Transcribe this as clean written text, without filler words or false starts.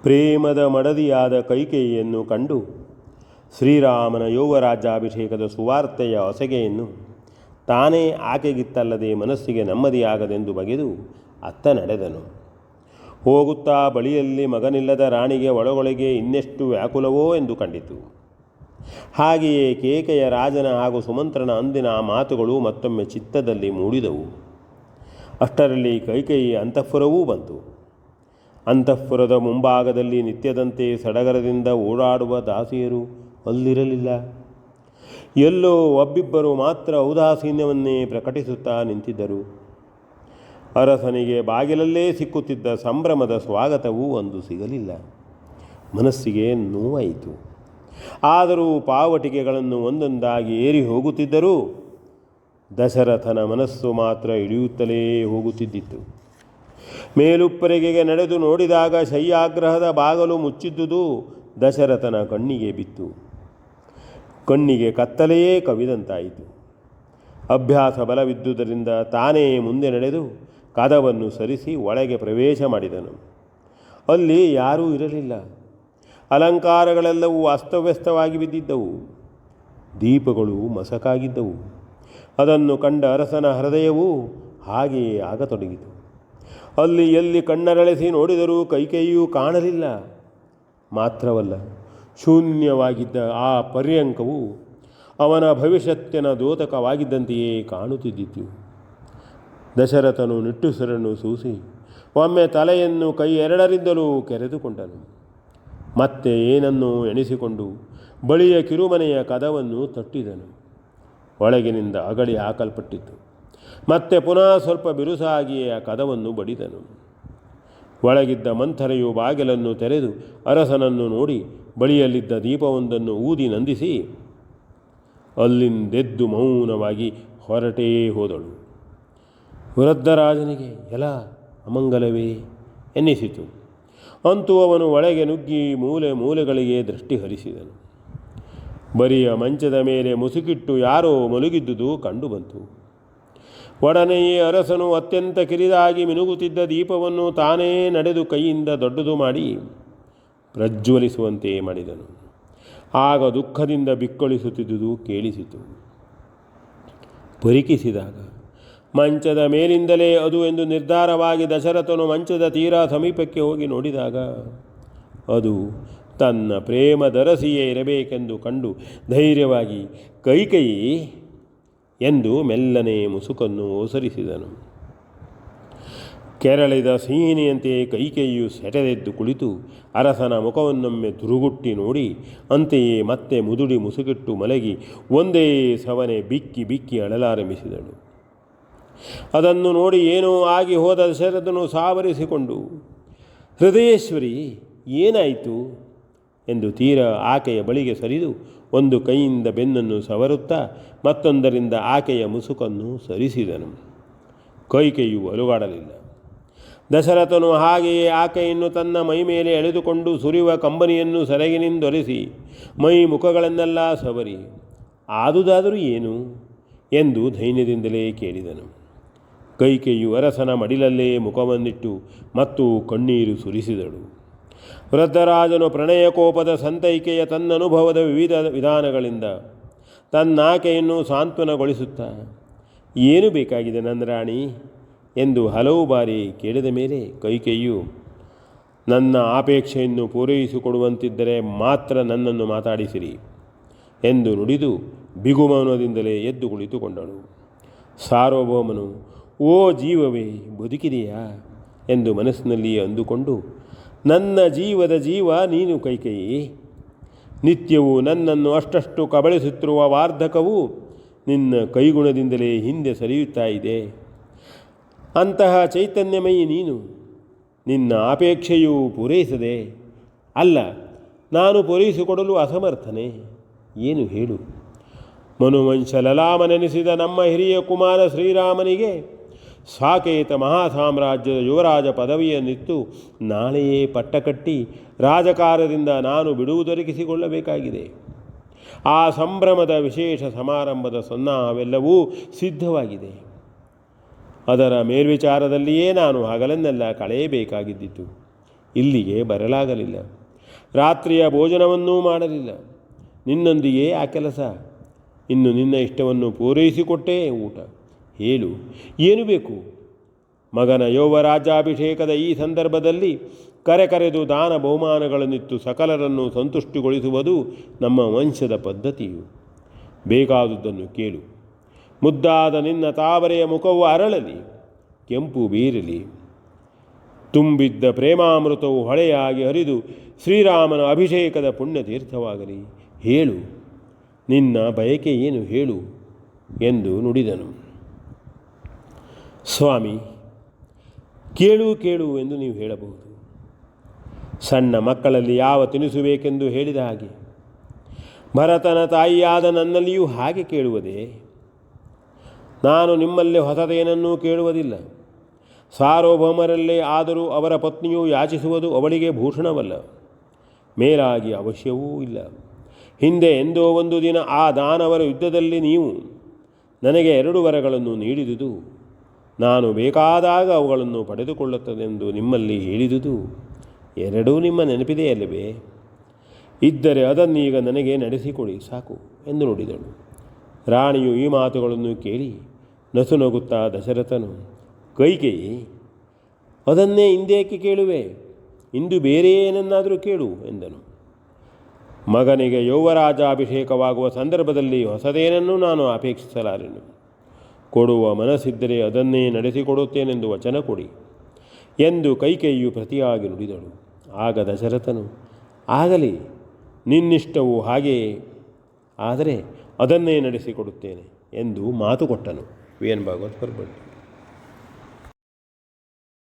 ಪ್ರೇಮದ ಮಡದಿಯಾದ ಕೈಕೇಯಿಯನ್ನು ಕಂಡು ಶ್ರೀರಾಮನ ಯೋಗರಾಜ್ಯಾಭಿಷೇಕದ ಸುವಾರ್ತೆಯ ಹೊಸಗೆಯನ್ನು ತಾನೇ ಆಕೆಗಿತ್ತಲ್ಲದೆ ಮನಸ್ಸಿಗೆ ನೆಮ್ಮದಿಯಾಗದೆಂದು ಬಗೆದು ಅತ್ತ ನಡೆದನು. ಹೋಗುತ್ತಾ ಬಳಿಯಲ್ಲಿ ಮಗನಿಲ್ಲದ ರಾಣಿಗೆ ಒಳಗೊಳಗೆ ಇನ್ನೆಷ್ಟು ವ್ಯಾಕುಲವೋ ಎಂದು ಕಂಡಿತು. ಹಾಗೆಯೇ ಕೇಕೆಯ ರಾಜನ ಹಾಗೂ ಸುಮಂತ್ರನ ಅಂದಿನ ಮಾತುಗಳು ಮತ್ತೊಮ್ಮೆ ಚಿತ್ತದಲ್ಲಿ ಮೂಡಿದವು. ಅಷ್ಟರಲ್ಲಿ ಕೈಕೇಯಿ ಅಂತಃಪುರವೂ ಬಂತು. ಅಂತಃಪುರದ ಮುಂಭಾಗದಲ್ಲಿ ನಿತ್ಯದಂತೆ ಸಡಗರದಿಂದ ಓಡಾಡುವ ದಾಸಿಯರು ಅಲ್ಲಿರಲಿಲ್ಲ. ಎಲ್ಲೋ ಒಬ್ಬಿಬ್ಬರು ಮಾತ್ರ ಔದಾಸೀನ್ಯವನ್ನೇ ಪ್ರಕಟಿಸುತ್ತಾ ನಿಂತಿದ್ದರು. ಅರಸನಿಗೆ ಬಾಗಿಲಲ್ಲೇ ಸಿಕ್ಕುತ್ತಿದ್ದ ಸಂಭ್ರಮದ ಸ್ವಾಗತವೂ ಒಂದು ಸಿಗಲಿಲ್ಲ. ಮನಸ್ಸಿಗೆ ನೋವಾಯಿತು. ಆದರೂ ಪಾವಟಿಗೆಗಳನ್ನು ಒಂದೊಂದಾಗಿ ಏರಿ ಹೋಗುತ್ತಿದ್ದರೂ ದಶರಥನ ಮನಸ್ಸು ಮಾತ್ರ ಇಳಿಯುತ್ತಲೇ ಹೋಗುತ್ತಿದ್ದಿತು. ಮೇಲುಪ್ಪರಿಗೆಗೆ ನಡೆದು ನೋಡಿದಾಗ ಶಯ್ಯಾಗ್ರಹದ ಬಾಗಲು ಮುಚ್ಚಿದ್ದುದು ದಶರಥನ ಕಣ್ಣಿಗೆ ಬಿತ್ತು. ಕಣ್ಣಿಗೆ ಕತ್ತಲೆಯೇ ಕವಿದಂತಾಯಿತು. ಅಭ್ಯಾಸ ಬಲವಿದ್ದುದರಿಂದ ತಾನೇ ಮುಂದೆ ನಡೆದು ಕದವನ್ನು ಸರಿಸಿ ಒಳಗೆ ಪ್ರವೇಶ ಮಾಡಿದನು. ಅಲ್ಲಿ ಯಾರೂ ಇರಲಿಲ್ಲ. ಅಲಂಕಾರಗಳೆಲ್ಲವೂ ಅಸ್ತವ್ಯಸ್ತವಾಗಿ ಬಿದ್ದಿದ್ದವು. ದೀಪಗಳು ಮಸಕಾಗಿದ್ದವು. ಅದನ್ನು ಕಂಡ ಅರಸನ ಹೃದಯವೂ ಹಾಗೆಯೇ ಆಗತೊಡಗಿತು. ಅಲ್ಲಿ ಎಲ್ಲಿ ಕಣ್ಣರಳಿಸಿ ನೋಡಿದರೂ ಕೈಕೇಯಿಯೂ ಕಾಣಲಿಲ್ಲ. ಮಾತ್ರವಲ್ಲ, ಶೂನ್ಯವಾಗಿದ್ದ ಆ ಪರ್ಯಂಕವು ಅವನ ಭವಿಷ್ಯತ್ತಿನ ದ್ಯೋತಕವಾಗಿದ್ದಂತೆಯೇ ಕಾಣುತ್ತಿದ್ದಿತು. ದಶರಥನು ನಿಟ್ಟುಸಿರನ್ನು ಸೂಸಿ ಒಮ್ಮೆ ತಲೆಯನ್ನು ಕೈ ಎರಡರಿಂದಲೂ ಕೆರೆದುಕೊಂಡನು. ಮತ್ತೆ ಏನನ್ನೂ ಎಣಿಸಿಕೊಂಡು ಬಳಿಯ ಕಿರುಮನೆಯ ಕದವನ್ನು ತಟ್ಟಿದನು. ಒಳಗಿನಿಂದ ಅಗಳಿ ಹಾಕಲ್ಪಟ್ಟಿತು. ಮತ್ತೆ ಪುನಃ ಸ್ವಲ್ಪ ಬಿರುಸಾಗಿಯೇ ಆ ಕದವನ್ನು ಬಡಿದನು. ಒಳಗಿದ್ದ ಮಂಥರೆಯು ಬಾಗಿಲನ್ನು ತೆರೆದು ಅರಸನನ್ನು ನೋಡಿ ಬಳಿಯಲ್ಲಿದ್ದ ದೀಪವೊಂದನ್ನು ಊದಿ ನಂದಿಸಿ ಅಲ್ಲಿಂದೆದ್ದು ಮೌನವಾಗಿ ಹೊರಟೇ ಹೋದಳು. ವೃದ್ಧರಾಜನಿಗೆ ಎಲ ಅಮಂಗಲವೇ ಎನ್ನಿಸಿತು. ಅಂತೂ ಅವನು ಒಳಗೆ ನುಗ್ಗಿ ಮೂಲೆ ಮೂಲೆಗಳಿಗೆ ದೃಷ್ಟಿ ಹರಿಸಿದನು. ಬರಿಯ ಮಂಚದ ಮೇಲೆ ಮುಸುಕಿಟ್ಟು ಯಾರೋ ಮಲಗಿದ್ದುದು ಕಂಡುಬಂತು. ಒಡನೆಯೇ ಅರಸನು ಅತ್ಯಂತ ಕಿರಿದಾಗಿ ಮಿನುಗುತ್ತಿದ್ದ ದೀಪವನ್ನು ತಾನೇ ನಡೆದು ಕೈಯಿಂದ ದೊಡ್ಡದು ಮಾಡಿ ಪ್ರಜ್ವಲಿಸುವಂತೆ ಮಾಡಿದನು. ಆಗ ದುಃಖದಿಂದ ಬಿಕ್ಕಳಿಸುತ್ತಿದ್ದುದು ಕೇಳಿಸಿತು. ಪರಿಕಿಸಿದಾಗ ಮಂಚದ ಮೇಲಿಂದಲೇ ಅದು ಎಂದು ನಿರ್ಧಾರವಾಗಿ ದಶರಥನು ಮಂಚದ ತೀರಾ ಸಮೀಪಕ್ಕೆ ಹೋಗಿ ನೋಡಿದಾಗ ಅದು ತನ್ನ ಪ್ರೇಮದರಸಿಯೇ ಇರಬೇಕೆಂದು ಕಂಡು ಧೈರ್ಯವಾಗಿ ಕೈಕೇಯಿ ಎಂದು ಮೆಲ್ಲನೆ ಮುಸುಕನ್ನು ಓಸರಿಸಿದನು. ಕೆರಳಿದ ಸಿಹಿನಿಯಂತೆ ಕೈಕೇಯಿಯು ಸೆಟೆದೆದ್ದು ಕುಳಿತು ಅರಸನ ಮುಖವನ್ನೊಮ್ಮೆ ದುರುಗುಟ್ಟಿ ನೋಡಿ ಅಂತೆಯೇ ಮತ್ತೆ ಮುದುಡಿ ಮುಸುಕಿಟ್ಟು ಮಲಗಿ ಒಂದೇ ಸವನೆ ಬಿಕ್ಕಿ ಬಿಕ್ಕಿ ಅಳಲಾರಂಭಿಸಿದಳು. ಅದನ್ನು ನೋಡಿ ಏನೋ ಆಗಿ ಹೋದ ದಶರಥನು ಸಾವರಿಸಿಕೊಂಡು, ಹೃದಯೇಶ್ವರಿ, ಏನಾಯಿತು ಎಂದು ತೀರ ಆಕೆಯ ಬಳಿಗೆ ಸರಿದು ಒಂದು ಕೈಯಿಂದ ಬೆನ್ನನ್ನು ಸವರುತ್ತಾ ಮತ್ತೊಂದರಿಂದ ಆಕೆಯ ಮುಸುಕನ್ನು ಸರಿಸಿದನು. ಕೈಕೇಯಿಯು ಅಲುಗಾಡಲಿಲ್ಲ. ದಶರಥನು ಹಾಗೆಯೇ ಆಕೆಯನ್ನು ತನ್ನ ಮೈ ಮೇಲೆ ಎಳೆದುಕೊಂಡು ಸುರಿಯುವ ಕಂಬನಿಯನ್ನು ಸೆರಗಿನಿಂದೊರೆಸಿ ಮೈ ಮುಖಗಳನ್ನೆಲ್ಲ ಸವರಿ, ಆದುದಾದರೂ ಏನು ಎಂದು ಧೈರ್ಯದಿಂದಲೇ ಕೇಳಿದನು. ಕೈಕೇಯಿಯು ಅರಸನ ಮಡಿಲಲ್ಲೇ ಮುಖವನ್ನಿಟ್ಟು ಮತ್ತು ಕಣ್ಣೀರು ಸುರಿಸಿದಳು. ವೃದ್ಧರಾಜನು ಪ್ರಣಯ ಕೋಪದ ಸಂತೈಕೆಯ ತನ್ನನುಭವದ ವಿವಿಧ ವಿಧಾನಗಳಿಂದ ತನ್ನಾಕೆಯನ್ನು ಸಾಂತ್ವನಗೊಳಿಸುತ್ತಾ, ಏನು ಬೇಕಾಗಿದೆ ನನ್ನ ರಾಣಿ ಎಂದು ಹಲವು ಬಾರಿ ಕೇಳಿದ ಮೇಲೆ ಕೈಕೇಯಿಯು, ನನ್ನ ಆಪೇಕ್ಷೆಯನ್ನು ಪೂರೈಸಿಕೊಡುವಂತಿದ್ದರೆ ಮಾತ್ರ ನನ್ನನ್ನು ಮಾತಾಡಿಸಿರಿ ಎಂದು ನುಡಿದು ಬಿಗುಮೌನದಿಂದಲೇ ಎದ್ದು ಕುಳಿತುಕೊಂಡಳು. ಸಾರ್ವಭೌಮನು, ಓ ಜೀವವೇ, ಬದುಕಿದೆಯಾ ಎಂದು ಮನಸ್ಸಿನಲ್ಲಿ ಅಂದುಕೊಂಡು, ನನ್ನ ಜೀವದ ಜೀವ ನೀನು ಕೈಕೇಯಿ. ನಿತ್ಯವೂ ನನ್ನನ್ನು ಅಷ್ಟಷ್ಟು ಕಬಳಿಸುತ್ತಿರುವ ವಾರ್ಧಕವು ನಿನ್ನ ಕೈಗುಣದಿಂದಲೇ ಹಿಂದೆ ಸರಿಯುತ್ತಾ ಇದೆ. ಅಂತಹ ಚೈತನ್ಯಮಯಿ ನೀನು. ನಿನ್ನ ಅಪೇಕ್ಷೆಯೂ ಪೂರೈಸದೆ ಅಲ್ಲ, ನಾನು ಪೂರೈಸಿಕೊಡಲು ಅಸಮರ್ಥನೆ. ಏನು ಹೇಳು. ಮನುವಂಶ ಲಲಾಮನೆನಿಸಿದ ನಮ್ಮ ಹಿರಿಯ ಕುಮಾರ ಶ್ರೀರಾಮನಿಗೆ ಸಾಕೇತ ಮಹಾಸಾಮ್ರಾಜ್ಯದ ಯುವರಾಜ ಪದವಿಯನ್ನಿತ್ತು ನಾಳೆಯೇ ಪಟ್ಟಕಟ್ಟಿ ರಾಜಕಾರದಿಂದ ನಾನು ಬಿಡುವುದೊರಕಿಸಿಕೊಳ್ಳಬೇಕಾಗಿದೆ. ಆ ಸಂಭ್ರಮದ ವಿಶೇಷ ಸಮಾರಂಭದ ಸನ್ನಾಹವೆಲ್ಲವೂ ಸಿದ್ಧವಾಗಿದೆ. ಅದರ ಮೇಲ್ವಿಚಾರದಲ್ಲಿಯೇ ನಾನು ಹಗಲನ್ನೆಲ್ಲ ಕಳೆಯಬೇಕಾಗಿದ್ದಿತು. ಇಲ್ಲಿಗೆ ಬರಲಾಗಲಿಲ್ಲ. ರಾತ್ರಿಯ ಭೋಜನವನ್ನೂ ಮಾಡಲಿಲ್ಲ. ನಿನ್ನೊಂದಿಗೆ ಆ ಕೆಲಸ. ಇನ್ನು ನಿನ್ನ ಇಷ್ಟವನ್ನು ಪೂರೈಸಿಕೊಟ್ಟೇ ಊಟ. ಹೇಳು, ಏನು ಬೇಕು? ಮಗನ ಯೌವರಾಜ್ಯಾಭಿಷೇಕದ ಈ ಸಂದರ್ಭದಲ್ಲಿ ಕರೆದು ದಾನ ಬಹುಮಾನಗಳನ್ನಿತ್ತು ಸಕಲರನ್ನು ಸಂತುಷ್ಟಿಗೊಳಿಸುವುದು ನಮ್ಮ ವಂಶದ ಪದ್ಧತಿಯು. ಬೇಕಾದುದನ್ನು ಕೇಳು. ಮುದ್ದಾದ ನಿನ್ನ ತಾವರೆಯ ಮುಖವು ಅರಳಲಿ, ಕೆಂಪು ಬೀರಲಿ. ತುಂಬಿದ್ದ ಪ್ರೇಮಾಮೃತವು ಹೊಳೆಯಾಗಿ ಹರಿದು ಶ್ರೀರಾಮನ ಅಭಿಷೇಕದ ಪುಣ್ಯತೀರ್ಥವಾಗಲಿ. ಹೇಳು, ನಿನ್ನ ಬಯಕೆ ಏನು ಹೇಳು ಎಂದು ನುಡಿದನು. ಸ್ವಾಮಿ, ಕೇಳು ಕೇಳು ಎಂದು ನೀವು ಹೇಳಬಹುದು. ಸಣ್ಣ ಮಕ್ಕಳಲ್ಲಿ ಯಾವ ತಿನಿಸು ಬೇಕೆಂದು ಹೇಳಿದ ಹಾಗೆ ಭರತನ ತಾಯಿಯಾದ ನನ್ನಲ್ಲಿಯೂ ಹಾಗೆ ಕೇಳುವುದೇ? ನಾನು ನಿಮ್ಮಲ್ಲಿ ಹೊಸದೇನನ್ನೂ ಕೇಳುವುದಿಲ್ಲ. ಸಾರ್ವಭೌಮರಲ್ಲೇ ಆದರೂ ಅವರ ಪತ್ನಿಯು ಯಾಚಿಸುವುದು ಅವಳಿಗೆ ಭೂಷಣವಲ್ಲ, ಮೇಲಾಗಿ ಅವಶ್ಯವೂ ಇಲ್ಲ. ಹಿಂದೆ ಎಂದೋ ಒಂದು ದಿನ ಆ ದಾನವರ ಯುದ್ಧದಲ್ಲಿ ನೀವು ನನಗೆ 2 ವರಗಳನ್ನು ನೀಡಿದುದು, ನಾನು ಬೇಕಾದಾಗ ಅವುಗಳನ್ನು ಪಡೆದುಕೊಳ್ಳುತ್ತದೆಂದು ನಿಮ್ಮಲ್ಲಿ ಹೇಳಿದುದು ಎರಡೂ ನಿಮ್ಮ ನೆನಪಿದೆಯಲ್ಲವೇ? ಇದ್ದರೆ ಅದನ್ನೀಗ ನನಗೆ ನಡೆಸಿಕೊಡಿ ಸಾಕು ಎಂದು ನುಡಿದಳು. ರಾಣಿಯು ಈ ಮಾತುಗಳನ್ನು ಕೇಳಿ ನಸುನಗುತ್ತಾ ದಶರಥನು, ಕೈಕೇಯಿ, ಅದನ್ನೇ ಇಂದೇಕೆ ಕೇಳುವೆ? ಇಂದು ಬೇರೆ ಏನನ್ನಾದರೂ ಕೇಳು ಎಂದನು. ಮಗನಿಗೆ ಯೌವರಾಜಾಭಿಷೇಕವಾಗುವ ಸಂದರ್ಭದಲ್ಲಿ ಹೊಸದೇನನ್ನೂ ನಾನು ಅಪೇಕ್ಷಿಸಲಾರೆನು. ಕೊಡುವ ಮನಸ್ಸಿದ್ದರೆ ಅದನ್ನೇ ನಡೆಸಿಕೊಡುತ್ತೇನೆಂದು ವಚನ ಕೊಡಿ ಎಂದು ಕೈಕೇಯಿಯು ಪ್ರತಿಯಾಗಿ ನುಡಿದಳು. ಆಗ ದಶರಥನು, ಆಗಲಿ, ನಿನ್ನಿಷ್ಟವು ಹಾಗೆಯೇ, ಆದರೆ ಅದನ್ನೇ ನಡೆಸಿಕೊಡುತ್ತೇನೆ ಎಂದು ಮಾತು ಕೊಟ್ಟನು. V N Bhagwat ಹೊರಬಂತು.